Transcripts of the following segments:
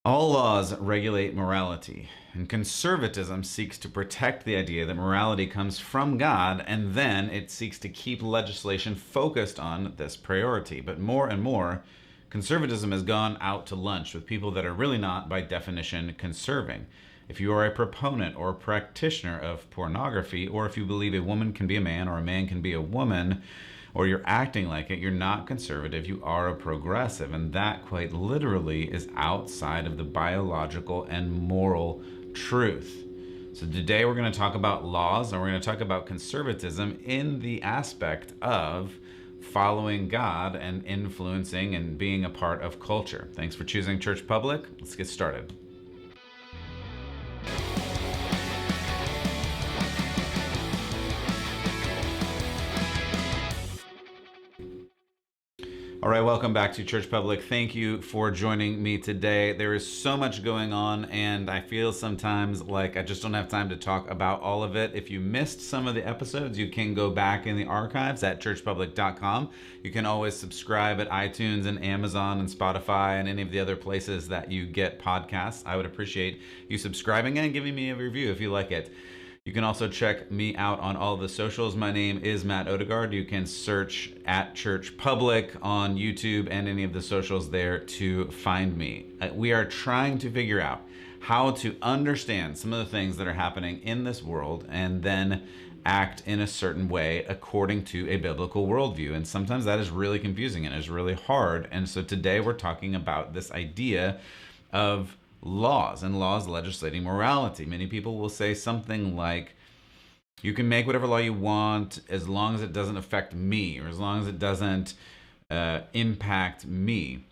All laws regulate morality, and conservatism seeks to protect the idea that morality comes from God, and then it seeks to keep legislation focused on this priority. But more and more, conservatism has gone out to lunch with people that are really not, by definition, conserving. If you are a proponent or a practitioner of pornography, or if you believe a woman can be a man or a man can be a woman, or you're acting like it, you're not conservative, you are a progressive. And that quite literally is outside of the biological and moral truth. So today we're going to talk about laws, and we're going to talk about conservatism in the aspect of following God and influencing and being a part of culture. Thanks for choosing Church Public. Let's get started. All right, welcome back to Church Public. Thank you for joining me today. There is so much going on, and I feel sometimes like I just don't have time to talk about all of it. If you missed some of the episodes, you can go back in the archives at churchpublic.com. You can always subscribe at iTunes and Amazon and Spotify and any of the other places that you get podcasts. I would appreciate you subscribing and giving me a review if you like it. You can also check me out on all of the socials. My name is Matt Odegaard. You can search at Church Public on YouTube and any of the socials there to find me. We are trying to figure out how to understand some of the things that are happening in this world and then act in a certain way according to a biblical worldview. And sometimes that is really confusing and is really hard. And so today we're talking about this idea of laws and laws legislating morality. Many people will say something like, you can make whatever law you want as long as it doesn't affect me, or as long as it doesn't impact me.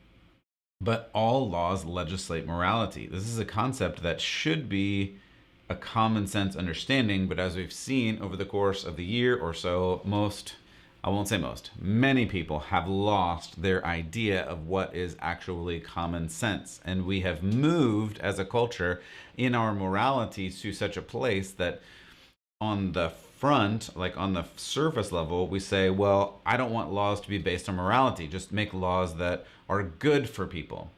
But all laws legislate morality. This is a concept that should be a common sense understanding, but as we've seen over the course of the year or so, many people have lost their idea of what is actually common sense. And we have moved as a culture in our morality to such a place that on the front, like on the surface level, we say, well, I don't want laws to be based on morality. Just make laws that are good for people.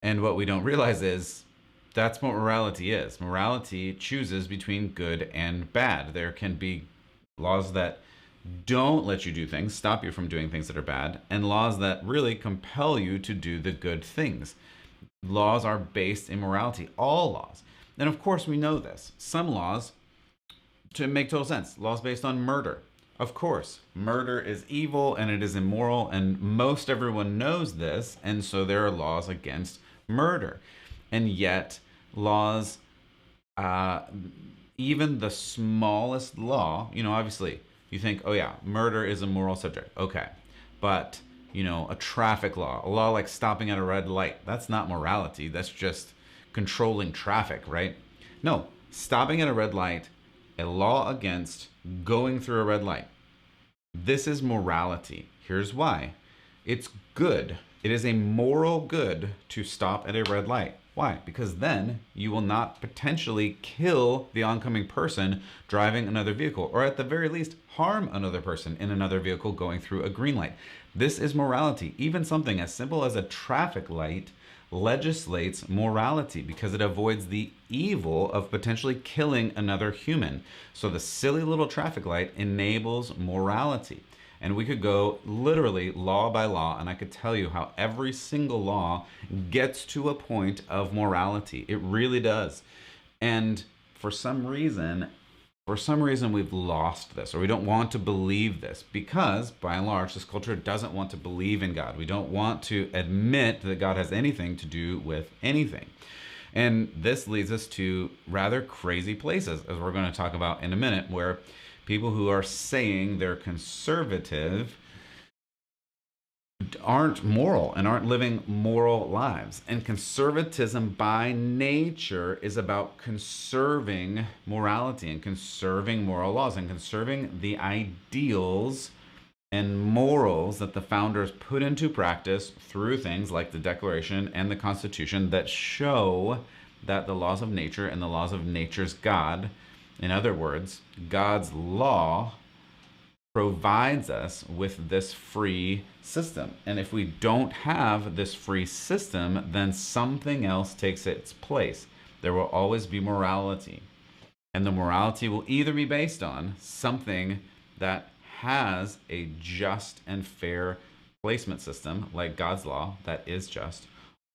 And what we don't realize is that's what morality is. Morality chooses between good and bad. There can be laws that don't let you do things, stop you from doing things that are bad, and laws that really compel you to do the good things. Laws are based in morality, all laws. And of course we know this. Some laws, to make total sense, laws based on murder. Of course, murder is evil and it is immoral, and most everyone knows this, and so there are laws against murder. And yet, laws, even the smallest law, obviously, you think, oh yeah, murder is a moral subject. Okay. But, a traffic law, a law like stopping at a red light, that's not morality. That's just controlling traffic, right? No, stopping at a red light, a law against going through a red light. This is morality. Here's why. It's good. It is a moral good to stop at a red light. Why? Because then you will not potentially kill the oncoming person driving another vehicle, or at the very least harm another person in another vehicle going through a green light. This is morality. Even something as simple as a traffic light legislates morality because it avoids the evil of potentially killing another human. So the silly little traffic light enables morality. And we could go literally law by law, and I could tell you how every single law gets to a point of morality. It really does. And for some reason we've lost this, or we don't want to believe this, because by and large, this culture doesn't want to believe in God. We don't want to admit that God has anything to do with anything. And this leads us to rather crazy places, as we're going to talk about in a minute, where people who are saying they're conservative aren't moral and aren't living moral lives. And conservatism by nature is about conserving morality and conserving moral laws and conserving the ideals and morals that the founders put into practice through things like the Declaration and the Constitution that show that the laws of nature and the laws of nature's God, in other words, God's law, provides us with this free system. And if we don't have this free system, then something else takes its place. There will always be morality. And the morality will either be based on something that has a just and fair placement system, like God's law, that is just,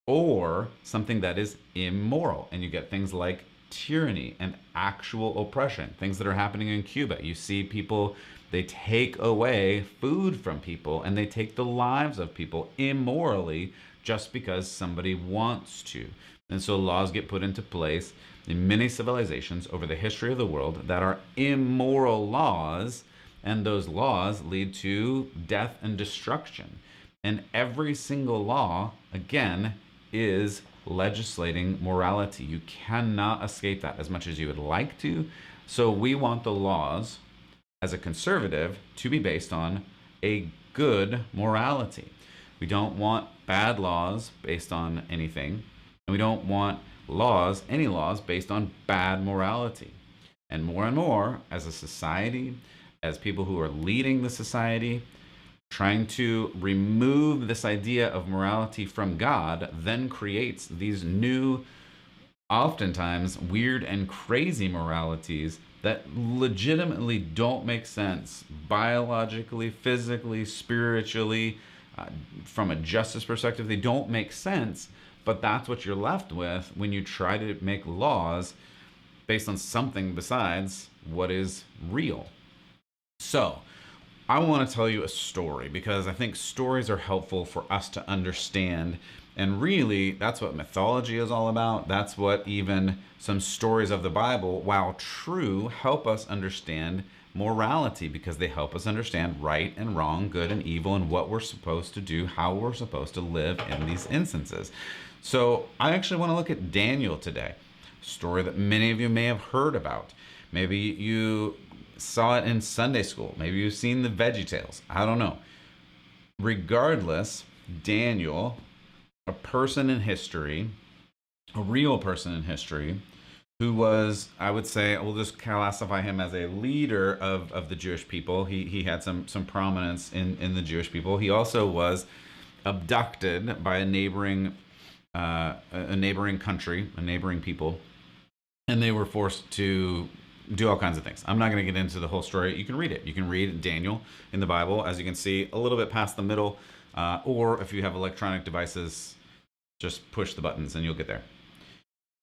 or something that is immoral. And you get things like tyranny and actual oppression, things that are happening in Cuba. You see people, they take away food from people and they take the lives of people immorally just because somebody wants to. And so laws get put into place in many civilizations over the history of the world that are immoral laws, and those laws lead to death and destruction. And every single law, again, is legislating morality. You cannot escape that as much as you would like to. So we want the laws, as a conservative, to be based on a good morality. We don't want bad laws based on anything, and we don't want laws, any laws, based on bad morality. And more, as a society, as people who are leading the society, trying to remove this idea of morality from God then creates these new, oftentimes weird and crazy moralities that legitimately don't make sense biologically, physically, spiritually, from a justice perspective. They don't make sense, but that's what you're left with when you try to make laws based on something besides what is real. So, I want to tell you a story because I think stories are helpful for us to understand. And really, that's what mythology is all about. That's what even some stories of the Bible, while true, help us understand morality, because they help us understand right and wrong, good and evil, and what we're supposed to do, how we're supposed to live in these instances. So I actually want to look at Daniel today, a story that many of you may have heard about. Maybe you saw it in Sunday school. Maybe you've seen the VeggieTales. I don't know. Regardless, Daniel, a person in history, a real person in history, who was, I would say, we'll just classify him as a leader of the Jewish people. He had some prominence in the Jewish people. He also was abducted by a neighboring country, a neighboring people, and they were forced to do all kinds of things. I'm not going to get into the whole story. You can read it. You can read Daniel in the Bible, as you can see, a little bit past the middle, or if you have electronic devices, just push the buttons and you'll get there.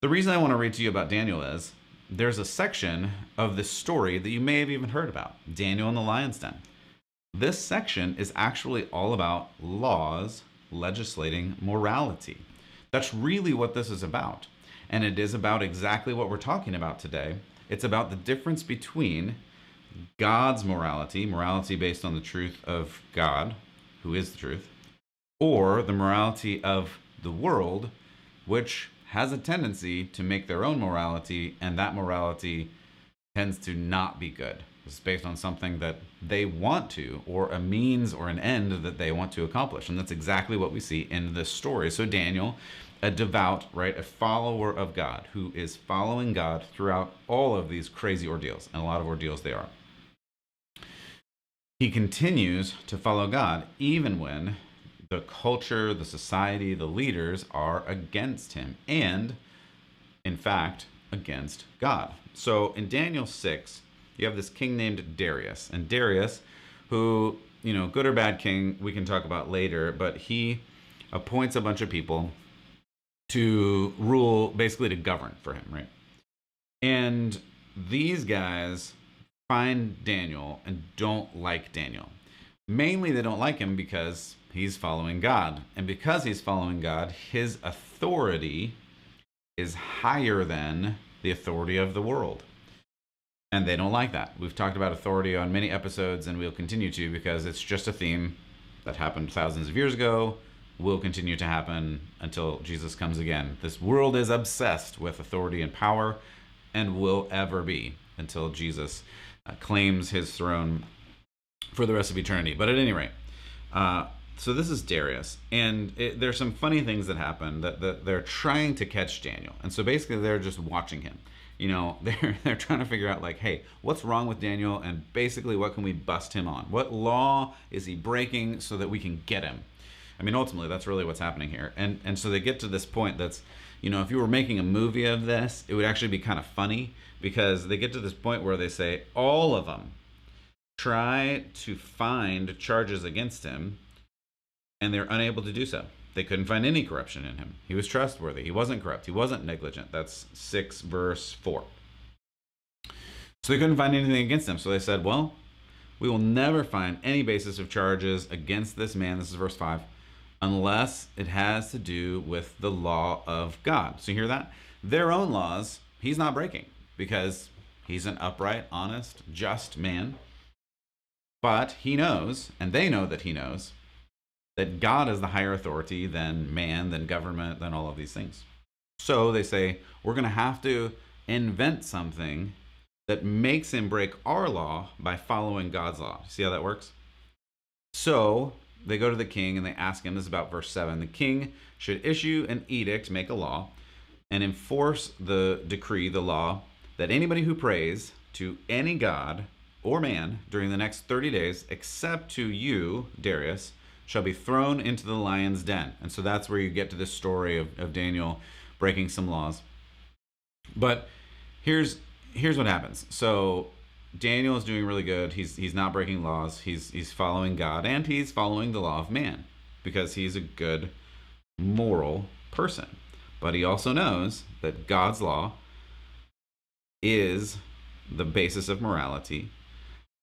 The reason I want to read to you about Daniel is there's a section of this story that you may have even heard about, Daniel in the lion's den. This section is actually all about laws legislating morality. That's really what this is about. And it is about exactly what we're talking about today. It's about the difference between God's morality based on the truth of God, who is the truth, or the morality of the world, which has a tendency to make their own morality, and that morality tends to not be good. It's based on something that they want to, or a means or an end that they want to accomplish. And that's exactly what we see in this story. So Daniel, a devout, right, a follower of God, who is following God throughout all of these crazy ordeals, and a lot of ordeals they are. He continues to follow God even when the culture, the society, the leaders are against him, and in fact against God. So in Daniel 6, you have this king named Darius, and Darius, who, good or bad king, we can talk about later, but he appoints a bunch of people to rule, basically to govern for him, right? And these guys find Daniel and don't like Daniel. Mainly they don't like him because he's following God. And because he's following God, his authority is higher than the authority of the world. And they don't like that. We've talked about authority on many episodes, and we'll continue to, because it's just a theme that happened thousands of years ago, will continue to happen until Jesus comes again. This world is obsessed with authority and power, and will ever be until Jesus claims his throne for the rest of eternity. But at any rate, so this is Darius, and there's some funny things that happen that they're trying to catch Daniel. And so basically they're just watching him. they're trying to figure out like, hey, what's wrong with Daniel, and basically what can we bust him on? What law is he breaking so that we can get him? I mean, ultimately, that's really what's happening here. And so they get to this point that's, if you were making a movie of this, it would actually be kind of funny, because they get to this point where they say all of them try to find charges against him, and they're unable to do so. They couldn't find any corruption in him. He was trustworthy. He wasn't corrupt. He wasn't negligent. That's 6 verse 4. So they couldn't find anything against him. So they said, well, we will never find any basis of charges against this man. This is verse 5. Unless it has to do with the law of God. So you hear that? Their own laws, he's not breaking, because he's an upright, honest, just man. But he knows, and they know that he knows, that God is the higher authority than man, than government, than all of these things. So they say, we're going to have to invent something that makes him break our law by following God's law. See how that works? So they go to the king and they ask him, this is about verse 7, the king should issue an edict, make a law, and enforce the decree, the law, that anybody who prays to any god or man during the next 30 days, except to you, Darius, shall be thrown into the lion's den. And so that's where you get to this story of Daniel breaking some laws. But here's what happens. So Daniel is doing really good. He's not breaking laws. He's following God, and he's following the law of man, because he's a good moral person. But he also knows that God's law is the basis of morality,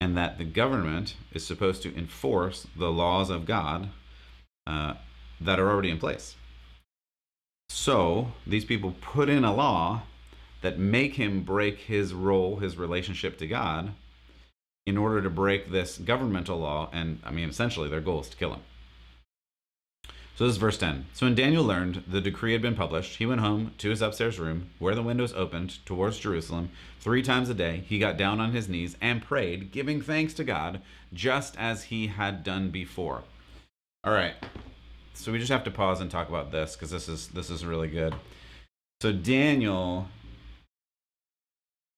and that the government is supposed to enforce the laws of God that are already in place. So these people put in a law that make him break his role, his relationship to God, in order to break this governmental law. And I mean, essentially their goal is to kill him. So this is verse 10. So when Daniel learned the decree had been published, he went home to his upstairs room, where the windows opened towards Jerusalem. 3 times a day he got down on his knees and prayed, giving thanks to God, just as he had done before. All right. So we just have to pause and talk about this, because this is really good. So Daniel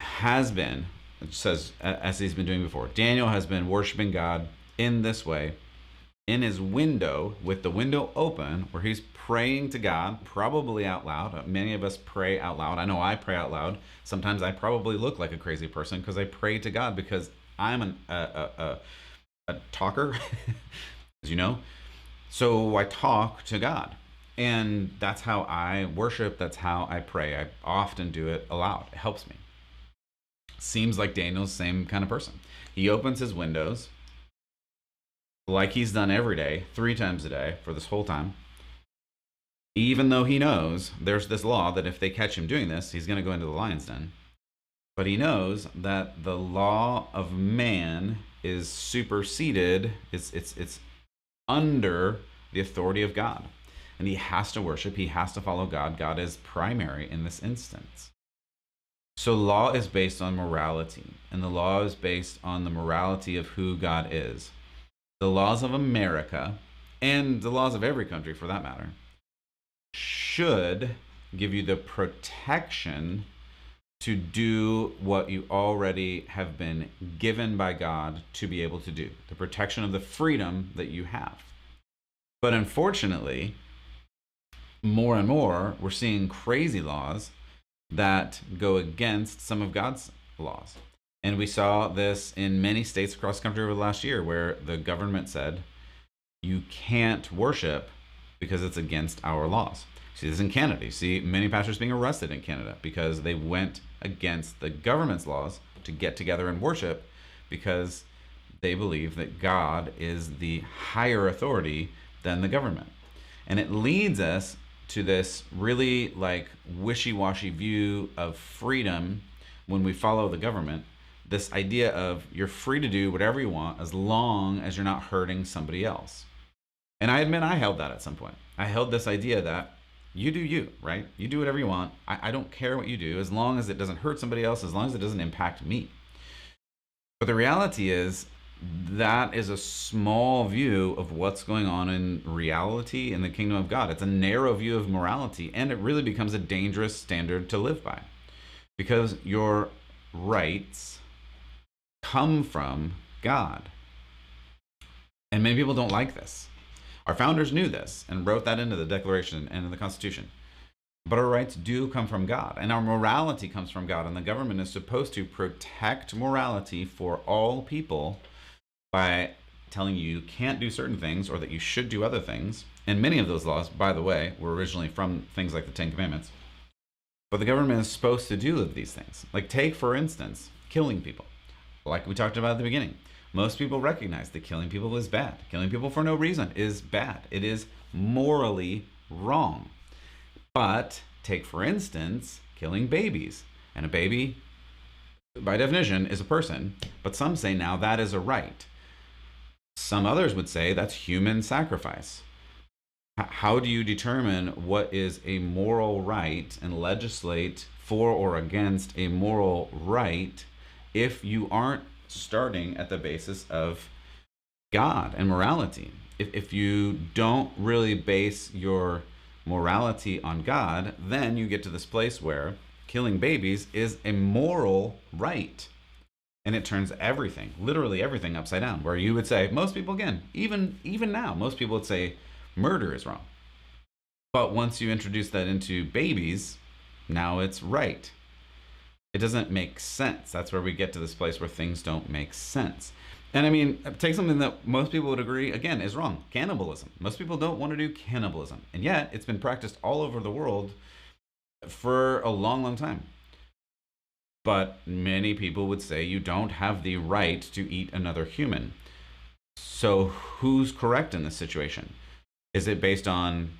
has been, it says, as he's been doing before, Daniel has been worshiping God in this way, in his window, with the window open, where he's praying to God, probably out loud. Many of us pray out loud. I know I pray out loud. Sometimes I probably look like a crazy person because I pray to God, because I'm a talker, as you know. So I talk to God, and that's how I worship. That's how I pray. I often do it aloud. It helps me. Seems like Daniel's the same kind of person. He opens his windows, like he's done every day, 3 times a day for this whole time, even though he knows there's this law that if they catch him doing this, he's going to go into the lion's den. But he knows that the law of man is superseded, it's under the authority of God. And he has to worship, he has to follow God. God is primary in this instance. So law is based on morality, and the law is based on the morality of who God is. The laws of America, and the laws of every country for that matter, should give you the protection to do what you already have been given by God to be able to do. The protection of the freedom that you have. But unfortunately, more and more, we're seeing crazy laws that go against some of God's laws. And we saw this in many states across the country over the last year, where the government said, you can't worship because it's against our laws. See this in Canada. You see many pastors being arrested in Canada because they went against the government's laws to get together and worship, because they believe that God is the higher authority than the government. And it leads us to this really like wishy-washy view of freedom when we follow the government. This idea of you're free to do whatever you want as long as you're not hurting somebody else. And I admit I held that at some point. I held this idea that you do you, right? You do whatever you want. I don't care what you do as long as it doesn't hurt somebody else, as long as it doesn't impact me. But the reality is that is a small view of what's going on in reality in the kingdom of God. It's a narrow view of morality, and it really becomes a dangerous standard to live by. because your rights come from God. And many people don't like this. Our founders knew this and wrote that into the Declaration and in the Constitution. But our rights do come from God, and our morality comes from God, and the government is supposed to protect morality for all people by telling you can't do certain things or that you should do other things. And many of those laws, by the way, were originally from things like the Ten Commandments. But the government is supposed to do these things. Like, take, for instance, killing people. Like we talked about at the beginning. Most people recognize that killing people is bad. Killing people for no reason is bad. It is morally wrong. But take, for instance, killing babies. And a baby, by definition, is a person. But some say now that is a right. Some others would say that's human sacrifice. How do you determine what is a moral right and legislate for or against a moral right if you aren't starting at the basis of God and morality? If you don't really base your morality on God, then you get to this place where killing babies is a moral right. And it turns everything, literally everything, upside down. Where you would say, most people, again, even now, most people would say murder is wrong. But once you introduce that into babies, now it's right. It doesn't make sense. That's where we get to this place where things don't make sense. And I mean, take something that most people would agree, again, is wrong. Cannibalism. Most people don't want to do cannibalism. And yet, it's been practiced all over the world for a long, long time. But many people would say you don't have the right to eat another human. So who's correct in this situation? Is it based on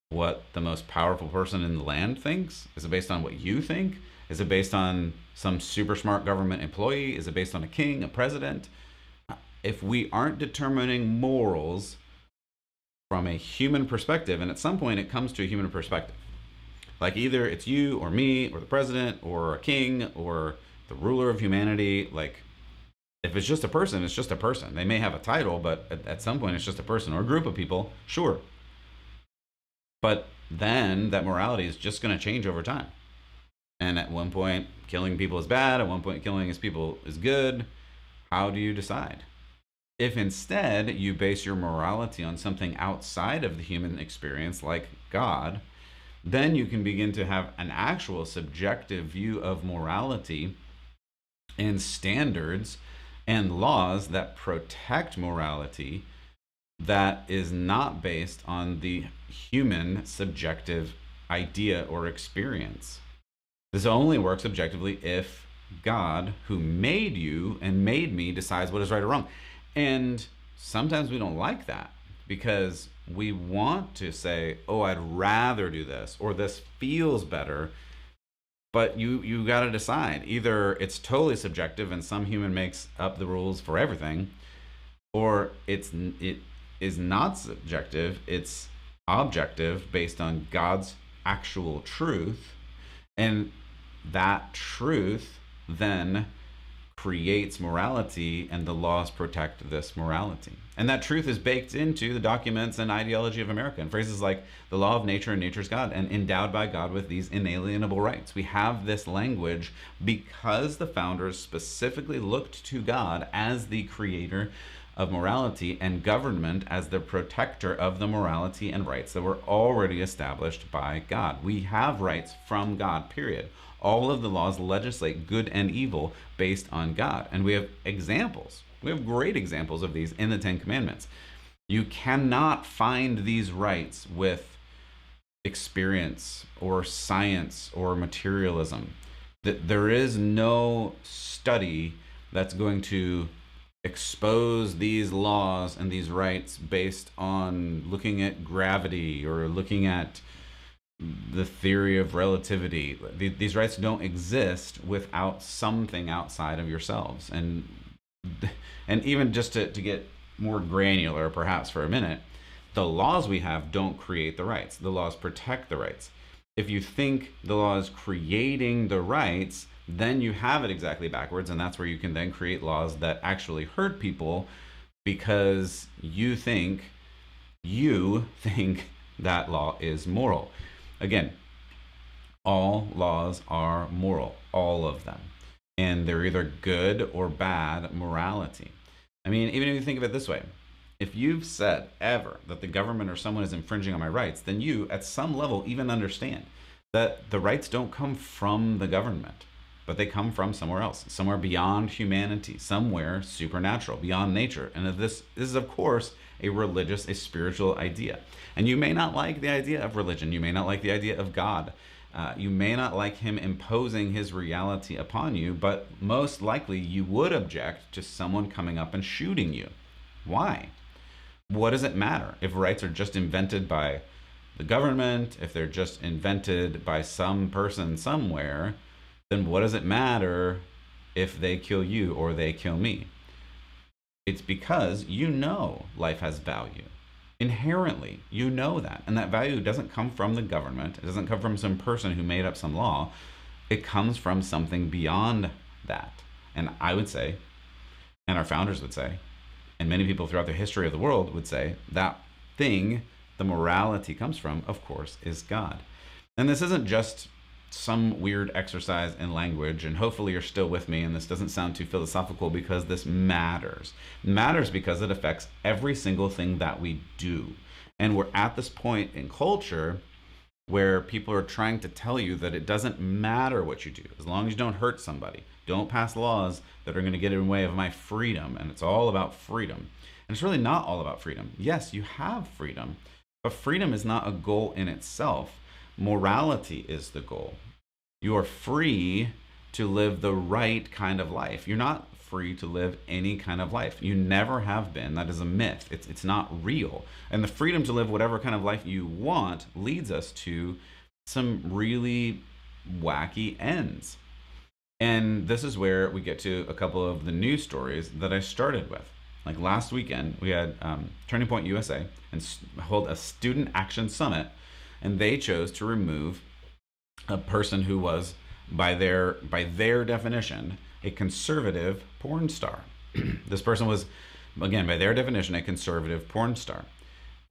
what the most powerful person in the land thinks? Is it based on what you think? Is it based on some super smart government employee? Is it based on a king, a president? If we aren't determining morals from a human perspective, and at some point it comes to a human perspective, like either it's you or me or the president or a king or the ruler of humanity, like if it's just a person, it's just a person. They may have a title, but at some point it's just a person or a group of people, sure. But then that morality is just going to change over time. And at one point, killing people is bad. At one point, killing people is good. How do you decide? If instead you base your morality on something outside of the human experience, like God, then you can begin to have an actual subjective view of morality and standards and laws that protect morality that is not based on the human subjective idea or experience. This only works objectively if God, who made you and made me, decides what is right or wrong. And sometimes we don't like that because we want to say, oh, I'd rather do this, or this feels better. But you got to decide. Either it's totally subjective and some human makes up the rules for everything, or it is not subjective, it's objective based on God's actual truth. And that truth then creates morality, and the laws protect this morality. And that truth is baked into the documents and ideology of America, and phrases like the law of nature and nature's God, and endowed by God with these inalienable rights. We have this language because the founders specifically looked to God as the creator of morality and government as the protector of the morality and rights that were already established by God. We have rights from God, period. All of the laws legislate good and evil based on God. And we have examples. We have great examples of these in the Ten Commandments. You cannot find these rights with experience or science or materialism. There is no study that's going to expose these laws and these rights based on looking at gravity or looking at the theory of relativity. These rights don't exist without something outside of yourselves. And even just to get more granular, perhaps for a minute, the laws we have don't create the rights. The laws protect the rights. If you think the law is creating the rights, then you have it exactly backwards, and that's where you can then create laws that actually hurt people because you think that law is moral. Again, All laws are moral, all of them. And they're either good or bad morality. I mean, even if you think of it this way, if you've said ever that the government or someone is infringing on my rights, then you, at some level, even understand that the rights don't come from the government, but they come from somewhere else, somewhere beyond humanity, somewhere supernatural, beyond nature. And this is, of course, a religious, a spiritual idea. And you may not like the idea of religion. You may not like the idea of God. You may not like him imposing his reality upon you, but most likely you would object to someone coming up and shooting you. Why? What does it matter if rights are just invented by the government, if they're just invented by some person somewhere? Then what does it matter if they kill you or they kill me? It's because you know life has value. Inherently, you know that. And that value doesn't come from the government. It doesn't come from some person who made up some law. It comes from something beyond that. And I would say, and our founders would say, and many people throughout the history of the world would say, that thing the morality comes from, of course, is God. And this isn't just some weird exercise in language, and hopefully you're still with me and this doesn't sound too philosophical, because this matters. It matters because it affects every single thing that we do. And we're at this point in culture where people are trying to tell you that it doesn't matter what you do, as long as you don't hurt somebody. Don't pass laws that are going to get in the way of my freedom. And it's all about freedom. And it's really not all about freedom. Yes, you have freedom, but freedom is not a goal in itself. Morality is the goal. You are free to live the right kind of life. You're not free to live any kind of life. You never have been. That is a myth. It's not real. And the freedom to live whatever kind of life you want leads us to some really wacky ends. And this is where we get to a couple of the news stories that I started with. Like last weekend, we had Turning Point USA and hold a student action summit, and they chose to remove a person who was, by their definition, a conservative porn star. This person was, again, by their definition, a conservative porn star.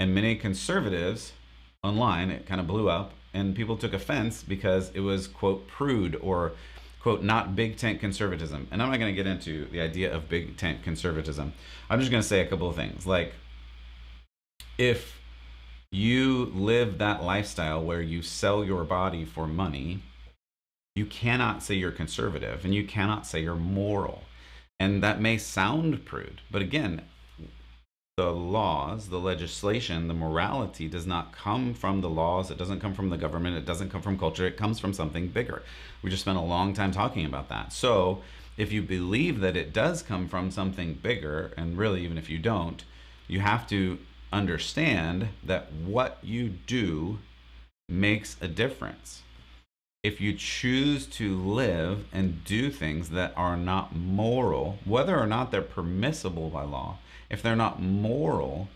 And many conservatives online, it kind of blew up, and people took offense because it was, quote, prude, or, quote, not big tent conservatism. And I'm not going to get into the idea of big tent conservatism. I'm just going to say a couple of things. Like, if you live that lifestyle where you sell your body for money, you cannot say you're conservative, and you cannot say you're moral. And that may sound prude, but again, the laws, the legislation, the morality does not come from the laws. It doesn't come from the government. It doesn't come from culture. It comes from something bigger. We just spent a long time talking about that. So if you believe that it does come from something bigger, and really even if you don't, you have to understand that what you do makes a difference. If you choose to live and do things that are not moral, whether or not they're permissible by law, if they're not moral,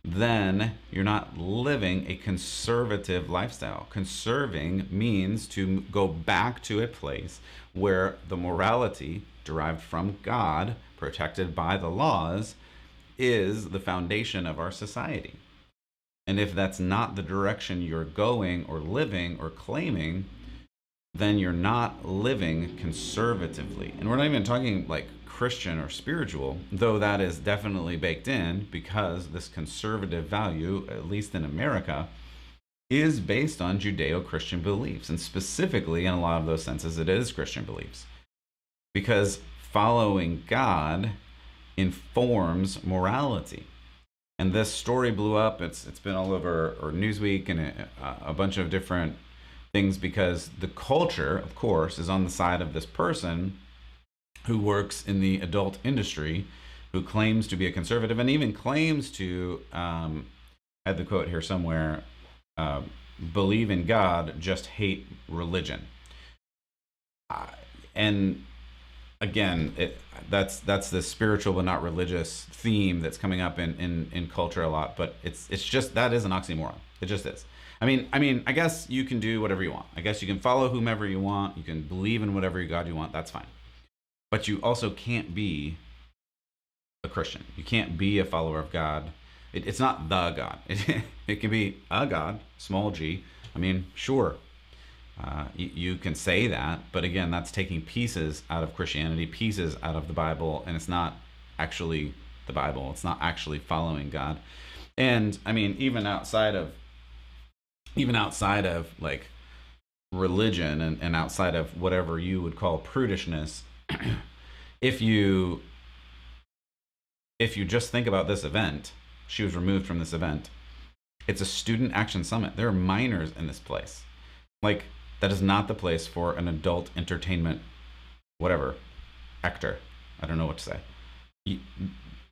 then you're not living a conservative lifestyle. Conserving means to go back to a place where the morality derived from God, protected by the laws, is the foundation of our society. And if that's not the direction you're going or living or claiming, then you're not living conservatively. And we're not even talking like Christian or spiritual, though that is definitely baked in, because this conservative value, at least in America, is based on Judeo-Christian beliefs. And specifically, in a lot of those senses, it is Christian beliefs. Because following God informs morality. And this story blew up. It's been all over or Newsweek and a bunch of different things, because the culture, of course, is on the side of this person who works in the adult industry, who claims to be a conservative and even claims to, I had the quote here somewhere, believe in God, just hate religion. And again, that's the spiritual but not religious theme that's coming up in culture a lot. But it's just, that is an oxymoron. It just is. I mean, I guess you can do whatever you want. I guess you can follow whomever you want. You can believe in whatever God you want. That's fine. But you also can't be a Christian. You can't be a follower of God. It's not the God. It can be a God, small g. I mean, sure. You can say that, but again, that's taking pieces out of Christianity, pieces out of the Bible, and it's not actually the Bible. It's not actually following God. And I mean, even outside of like religion and outside of whatever you would call prudishness, if you just think about this event, she was removed from this event. It's a student action summit. There are minors in this place. Like, that is not the place for an adult entertainment, whatever, actor. I don't know what to say.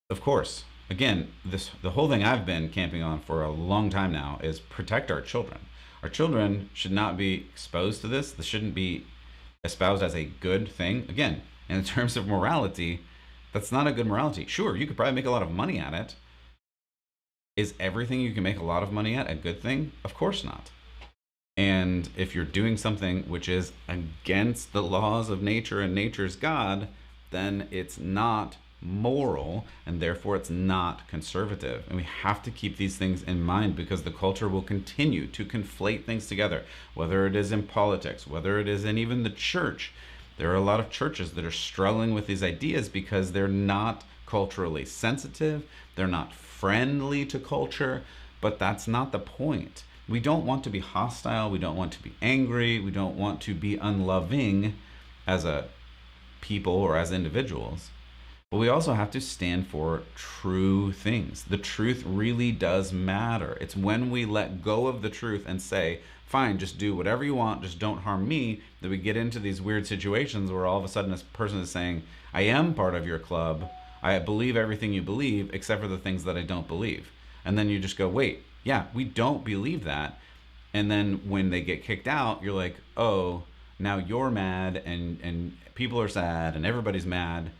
Of course, again, the whole thing I've been camping on for a long time now is protect our children. Our children should not be exposed to this. This shouldn't be espoused as a good thing. Again, in terms of morality, that's not a good morality. Sure, you could probably make a lot of money at it. Is everything you can make a lot of money at a good thing? Of course not. And if you're doing something which is against the laws of nature and nature's God, then it's not moral, and therefore it's not conservative. And we have to keep these things in mind, because the culture will continue to conflate things together, whether it is in politics, whether it is in even the church. There are a lot of churches that are struggling with these ideas because they're not culturally sensitive, they're not friendly to culture, but that's not the point. We don't want to be hostile, we don't want to be angry, we don't want to be unloving as a people or as individuals. But we also have to stand for true things. The truth really does matter. It's when we let go of the truth and say, fine, just do whatever you want, just don't harm me, that we get into these weird situations where all of a sudden this person is saying, I am part of your club, I believe everything you believe, except for the things that I don't believe. And then you just go, wait, yeah, we don't believe that. And then when they get kicked out, you're like, oh, now you're mad and people are sad and everybody's mad.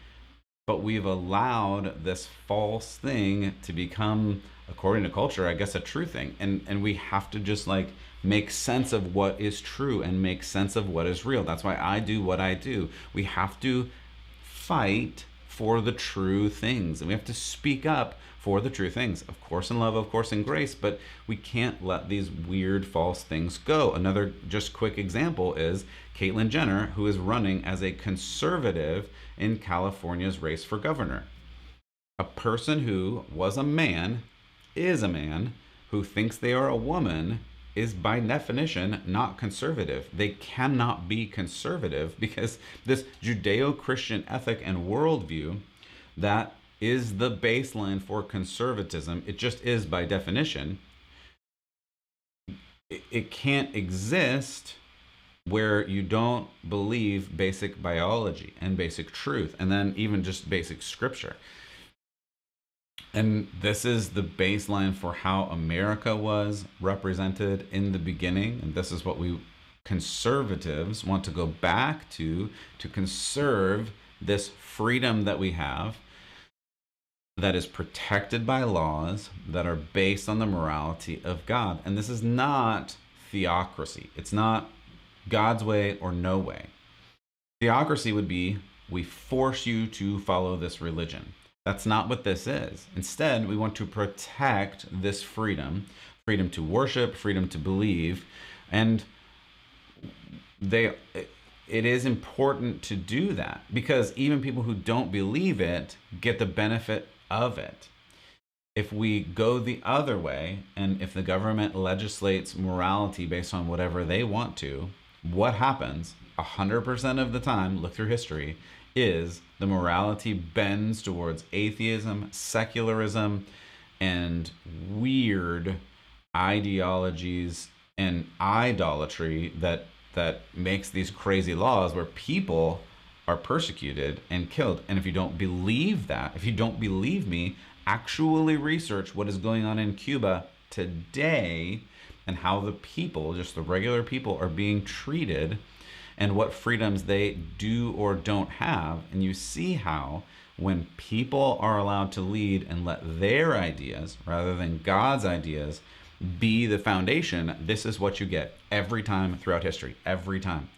But we've allowed this false thing to become, according to culture, I guess, a true thing. And we have to just like make sense of what is true and make sense of what is real. That's why I do what I do. We have to fight for the true things, and we have to speak up for the true things, of course in love, of course in grace, but we can't let these weird false things go. Another just quick example is Caitlyn Jenner, who is running as a conservative in California's race for governor. A person who was a man, is a man, who thinks they are a woman, is by definition not conservative. They cannot be conservative because this Judeo-Christian ethic and worldview that is the baseline for conservatism, it just is by definition. It can't exist where you don't believe basic biology and basic truth, and then even just basic scripture. And this is the baseline for how America was represented in the beginning. And this is what we conservatives want to go back to conserve this freedom that we have, that is protected by laws that are based on the morality of God. And this is not theocracy. It's not God's way or no way. Theocracy would be, we force you to follow this religion. That's not what this is. Instead, we want to protect this freedom to worship, freedom to believe, and it is important to do that, because even people who don't believe it get the benefit of it. If we go the other way, and if the government legislates morality based on whatever they want to, what happens 100% of the time, look through history, is the morality bends towards atheism, secularism, and weird ideologies and idolatry that makes these crazy laws where people are persecuted and killed. And if you don't believe that, if you don't believe me, actually research what is going on in Cuba today and how the people, just the regular people, are being treated and what freedoms they do or don't have. And you see how when people are allowed to lead and let their ideas, rather than God's ideas, be the foundation, this is what you get every time throughout history, every time.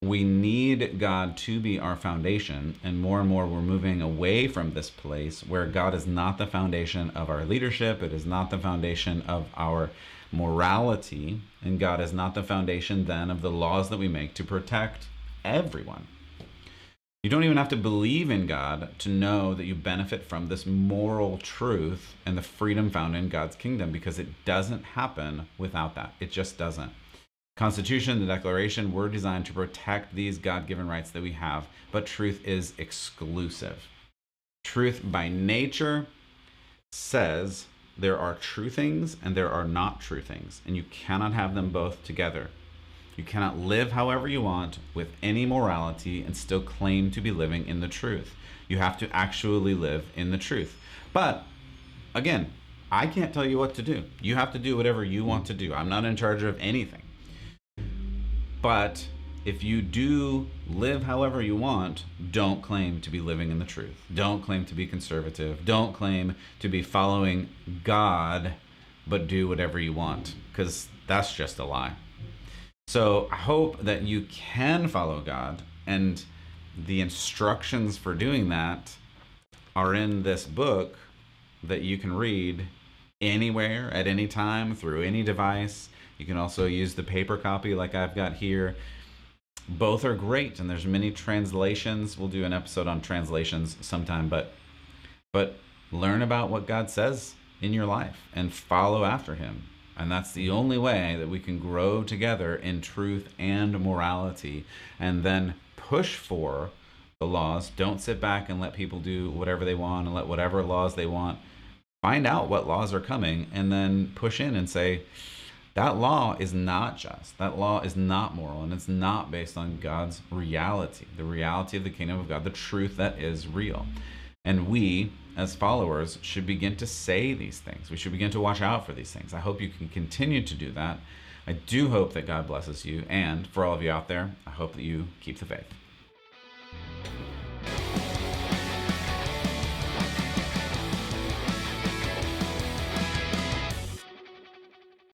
We need God to be our foundation, and more we're moving away from this place where God is not the foundation of our leadership. It is not the foundation of our morality in God is not the foundation then of the laws that we make to protect everyone. You don't even have to believe in God to know that you benefit from this moral truth and the freedom found in God's kingdom, because it doesn't happen without that. It just doesn't. Constitution, the Declaration, were designed to protect these God-given rights that we have, but truth is exclusive. Truth by nature says there are true things and there are not true things, and you cannot have them both together. You cannot live however you want with any morality and still claim to be living in the truth. You have to actually live in the truth. But again, I can't tell you what to do. You have to do whatever you want to do. I'm not in charge of anything. But if you do live however you want, don't claim to be living in the truth. Don't claim to be conservative. Don't claim to be following God, but do whatever you want, because that's just a lie. So I hope that you can follow God, and the instructions for doing that are in this book that you can read anywhere, at any time, through any device. You can also use the paper copy like I've got here. Both are great, and there's many translations. We'll do an episode on translations sometime, but learn about what God says in your life and follow after him. And that's the only way that we can grow together in truth and morality, and then push for the laws. Don't sit back and let people do whatever they want and let whatever laws they want. Find out what laws are coming and then push in and say, that law is not just. That law is not moral, and it's not based on God's reality, the reality of the kingdom of God, the truth that is real. And we, as followers, should begin to say these things. We should begin to watch out for these things. I hope you can continue to do that. I do hope that God blesses you. And for all of you out there, I hope that you keep the faith.